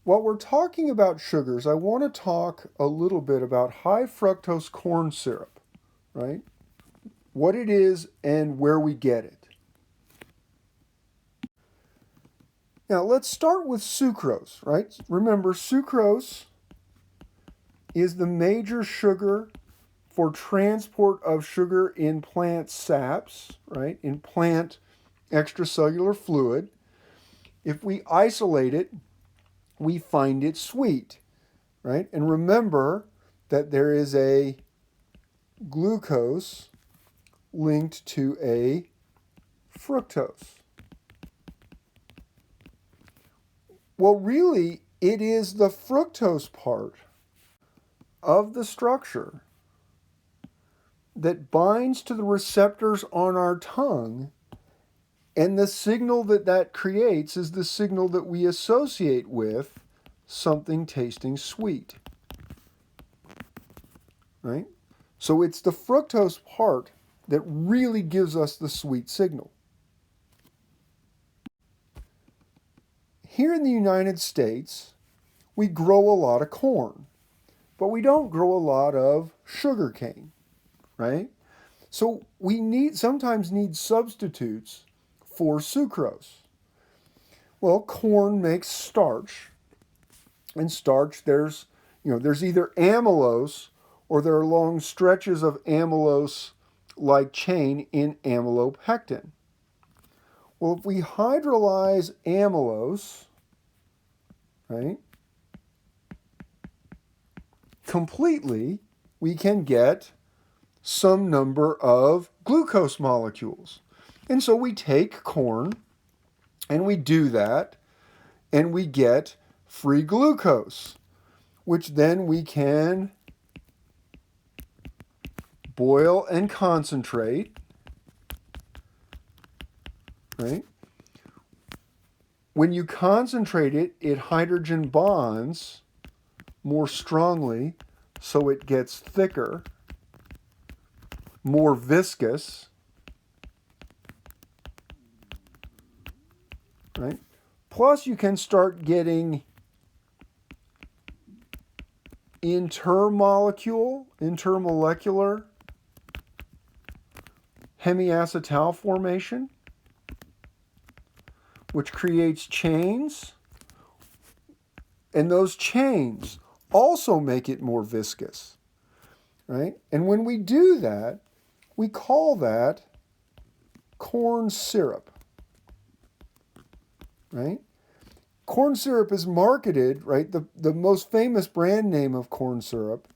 while we're talking about sugars, I want to talk a little bit about high fructose corn syrup, right? What it is and where we get it. Now, let's start with sucrose, right? Remember, sucrose is the major sugar for transport of sugar in plant saps, right? In plant extracellular fluid. If we isolate it, we find it sweet, right? And remember that there is a glucose linked to a fructose. Well, really, it is the fructose part of the structure that binds to the receptors on our tongue, and the signal that that creates is the signal that we associate with something tasting sweet, right? So it's the fructose part that really gives us the sweet signal. Here in the United States, we grow a lot of corn, but we don't grow a lot of sugar cane, right? So we sometimes need substitutes for sucrose. Well, corn makes starch, and starch there's either amylose or there are long stretches of amylose like chain in amylopectin. Well, if we hydrolyze amylose, right, completely, we can get some number of glucose molecules. And so we take corn and we do that and we get free glucose, which then we can boil and concentrate, right? When you concentrate it, it hydrogen bonds more strongly, so it gets thicker, more viscous, right? Plus, you can start getting intermolecular hemiacetal formation, which creates chains, and those chains also make it more viscous, right? And when we do that, we call that corn syrup, right? Corn syrup is marketed, right? The most famous brand name of corn syrup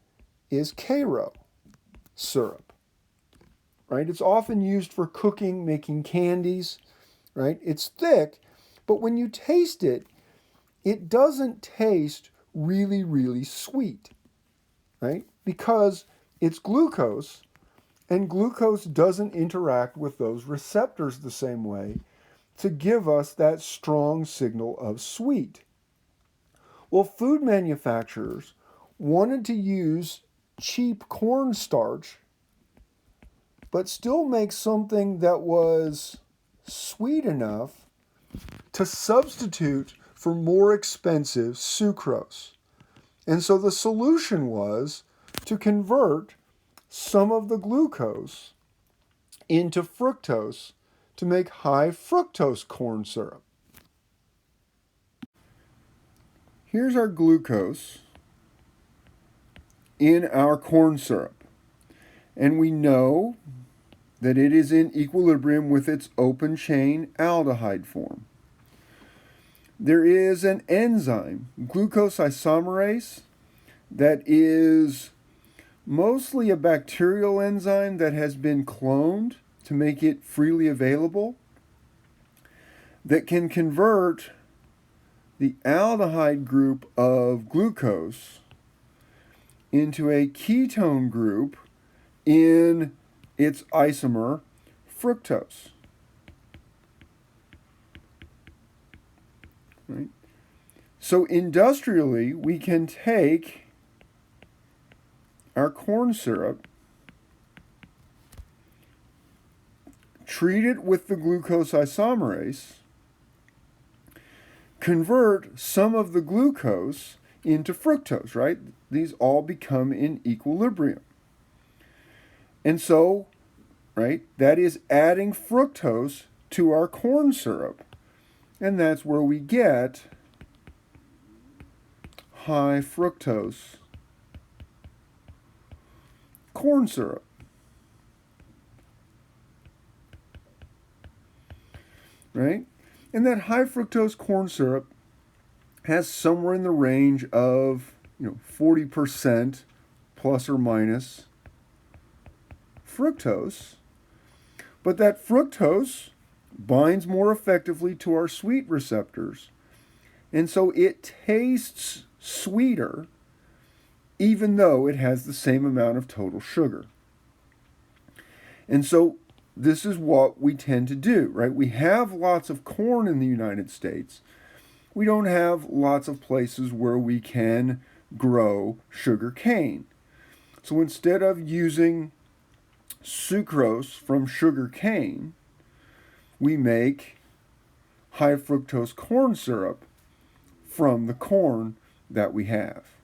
is Karo syrup, right? It's often used for cooking, making candies, right? It's thick, but when you taste it, it doesn't taste really, really sweet, right? Because it's glucose, and glucose doesn't interact with those receptors the same way to give us that strong signal of sweet. Well, food manufacturers wanted to use cheap cornstarch, but still make something that was sweet enough to substitute for more expensive sucrose. And so the solution was to convert some of the glucose into fructose to make high fructose corn syrup. Here's our glucose in our corn syrup. And we know that it is in equilibrium with its open chain aldehyde form. There is an enzyme, glucose isomerase, that is mostly a bacterial enzyme that has been cloned to make it freely available, that can convert the aldehyde group of glucose into a ketone group in its isomer fructose. Right? So industrially, we can take our corn syrup, treat it with the glucose isomerase, convert some of the glucose into fructose, right? These all become in equilibrium. And so, right, that is adding fructose to our corn syrup. And that's where we get high fructose corn syrup. Right? And that high fructose corn syrup has somewhere in the range of 40% plus or minus fructose. But that fructose binds more effectively to our sweet receptors. And so it tastes sweeter even though it has the same amount of total sugar. And so this is what we tend to do, right? We have lots of corn in the United States. We don't have lots of places where we can grow sugar cane. So instead of using sucrose from sugar cane, we make high fructose corn syrup from the corn that we have.